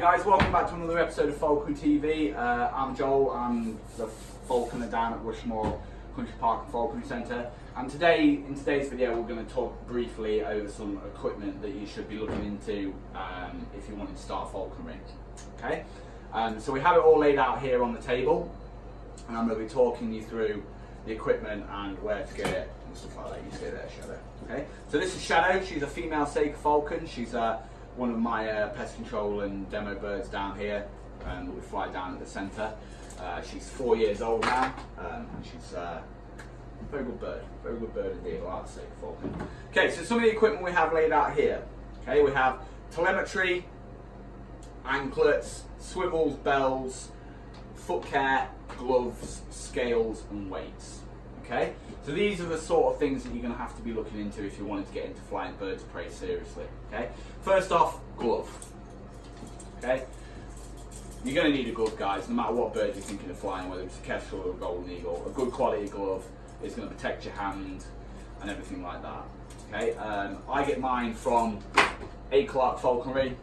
guys, welcome back to another episode of Falconry TV. I'm Joel, I'm the falconer down at Rushmore Country Park and Falconry Centre, and in today's video we're going to talk briefly over some equipment that you should be looking into if you want to start falconry. Okay, so we have it all laid out here on the table, and I'm going to be talking you through the equipment and where to get it and stuff like that. You see there, Shadow. Okay, so this is Shadow. She's a female Saker falcon. She's one of my pest control and demo birds down here that we fly down at the centre. She's 4 years old now, and she's a very good bird indeed. I like the Saker falcon. Okay, so some of the equipment we have laid out here. Okay, we have telemetry, anklets, swivels, bells, foot care, gloves, scales and weights. Okay, so these are the sort of things that you're going to have to be looking into if you wanted to get into flying birds of prey seriously. Okay, first off, glove. Okay, you're going to need a glove, guys, no matter what bird you're thinking of flying, whether it's a kestrel or a golden eagle. A good quality glove is going to protect your hand and everything like that. Okay, I get mine from A. Clark Falconry.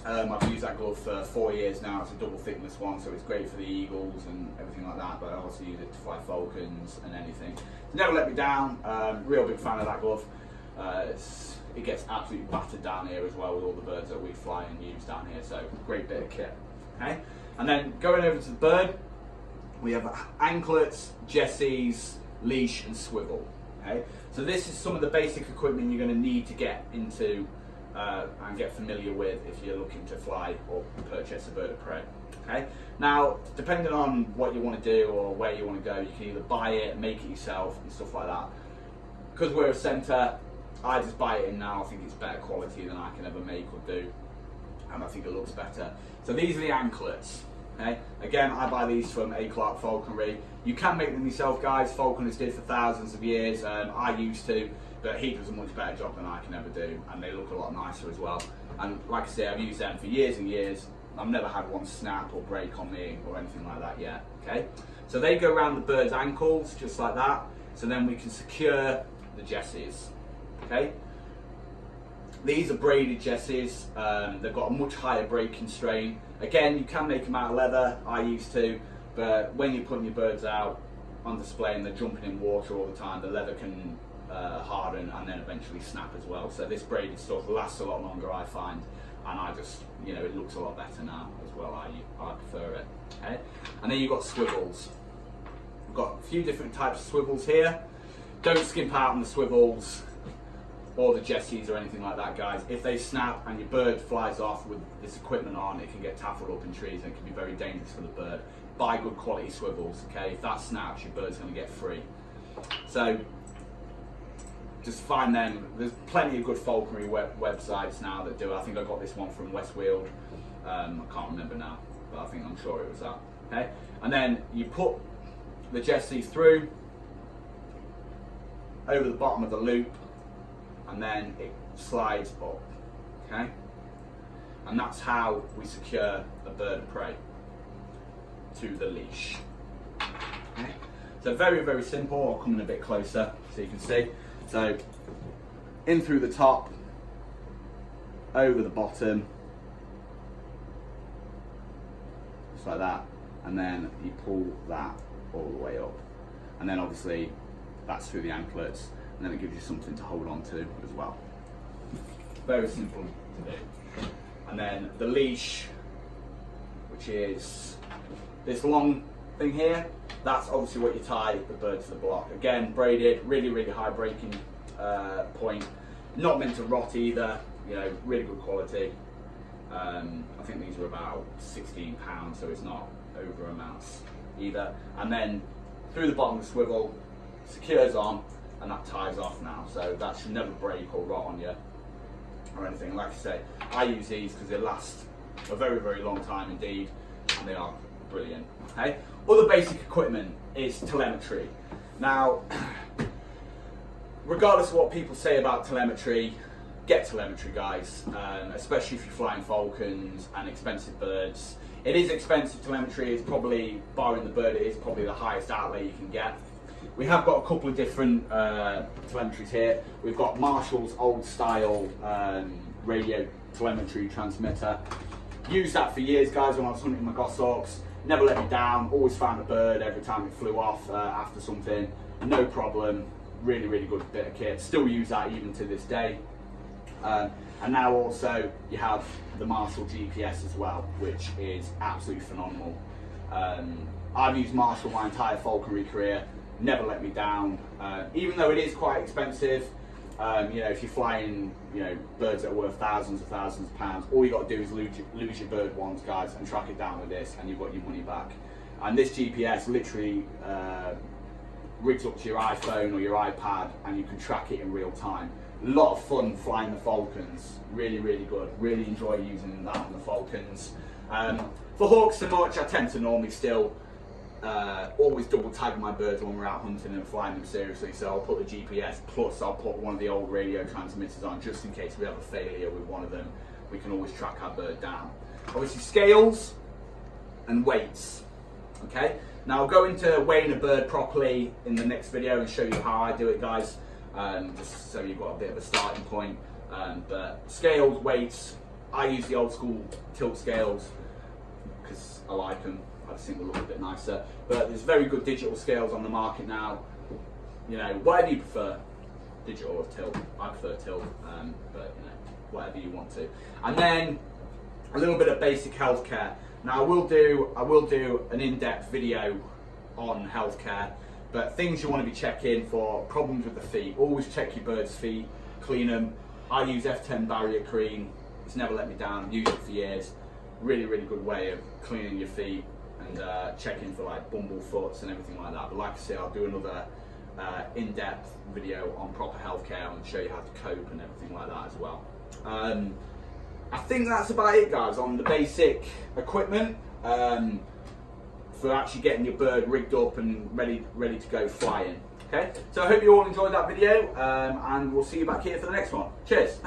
I've used that glove for 4 years now. It's a double thickness one, so it's great for the eagles and everything like that, but I also use it to fly falcons and anything. It's never let me down. Real big fan of that glove. It gets absolutely battered down here as well with all the birds that we fly and use down here, so great bit of kit. Okay, and then going over to the bird, we have anklets, jesses, leash and swivel. Okay, so this is some of the basic equipment you're going to need to get into and get familiar with if you're looking to fly or purchase a bird of prey. Okay, now depending on what you want to do or where you want to go, you can either buy it, make it yourself and stuff like that. Because we're a centre, I just buy it in now. I think it's better quality than I can ever make or do, and I think it looks better. So these are the anklets. Okay, again, I buy these from A. Clark Falconry. You can make them yourself, guys. Falconers did for thousands of years. I used to, but he does a much better job than I can ever do, and they look a lot nicer as well. And like I say, I've used them for years and years. I've never had one snap or break on me or anything like that yet. Okay, so they go around the bird's ankles just like that. So then we can secure the jesses. Okay, these are braided jesses. They've got a much higher breaking strain. Again, you can make them out of leather. I used to, but when you're putting your birds out on display and they're jumping in water all the time, the leather can harden and then eventually snap as well. So this braided stuff lasts a lot longer, I find, and I just, it looks a lot better now as well. I prefer it. Okay, and then you've got swivels. We've got a few different types of swivels here. Don't skimp out on the swivels or the jesses or anything like that, guys. If they snap and your bird flies off with this equipment on, it can get tackled up in trees and it can be very dangerous for the bird. Buy good quality swivels, okay? If that snaps, your bird's going to get free. So just find them. There's plenty of good falconry websites now that do it. I think I got this one from Westfield. I can't remember now, but I'm sure it was that. Okay, and then you put the jesses through over the bottom of the loop, and then it slides up. Okay, and that's how we secure a bird of prey to the leash. Okay, so very, very simple. I'll come in a bit closer so you can see. So in through the top, over the bottom, just like that, and then you pull that all the way up, and then obviously that's through the anklets, and then it gives you something to hold on to as well. Very simple to do. And then the leash, which is this long thing here, that's obviously what you tie the bird to the block. Again, braided, really, really high breaking point. Not meant to rot either, really good quality. I think these are about £16, so it's not over amounts either. And then through the bottom of the swivel, secures on, and that ties off now. So that should never break or rot on you or anything. Like I say, I use these because they last a very, very long time indeed, and they are brilliant. Okay. Other basic equipment is telemetry. Now, regardless of what people say about telemetry, get telemetry, guys, especially if you're flying falcons and expensive birds. It is expensive telemetry. It's probably, barring the bird, it is probably the highest outlay you can get. We have got a couple of different telemetries here. We've got Marshall's old style radio telemetry transmitter. Used that for years, guys, when I was hunting my goshawks. Never let me down, always found a bird every time it flew off after something. No problem, really, really good bit of kit. Still use that even to this day. And now also you have the Marshall GPS as well, which is absolutely phenomenal. I've used Marshall my entire falconry career, never let me down. Even though it is quite expensive, you know, if you're flying, you know, birds that are worth thousands of pounds, all you got to do is lose your bird once, guys, and track it down with this, and you've got your money back. And this GPS literally rigs up to your iPhone or your iPad, and you can track it in real time. A lot of fun flying the Falcons, really, really good. Really enjoy using that on the Falcons. For hawks so much, I tend to normally still always double tag my birds when we're out hunting and flying them seriously. So I'll put the GPS, plus I'll put one of the old radio transmitters on, just in case we have a failure with one of them. We can always track our bird down. Obviously scales and weights. Okay, now I'll go into weighing a bird properly in the next video and show you how I do it, guys. Just so you've got a bit of a starting point. But scales, weights, I use the old school tilt scales because I like them. I just think they look a bit nicer. But there's very good digital scales on the market now. You know, whatever you prefer, digital or tilt. I prefer tilt, but you know, whatever you want to. And then a little bit of basic healthcare. Now I will do an in-depth video on healthcare. But things you want to be checking for: problems with the feet. Always check your bird's feet, clean them. I use F10 barrier cream. It's never let me down. I've used it for years. Really, really good way of cleaning your feet and checking for like bumblefoots and everything like that. But like I say, I'll do another in-depth video on proper healthcare and show you how to cope and everything like that as well. I think that's about it, guys, on the basic equipment. For actually getting your bird rigged up and ready to go flying. Okay, so I hope you all enjoyed that video, and we'll see you back here for the next one. Cheers.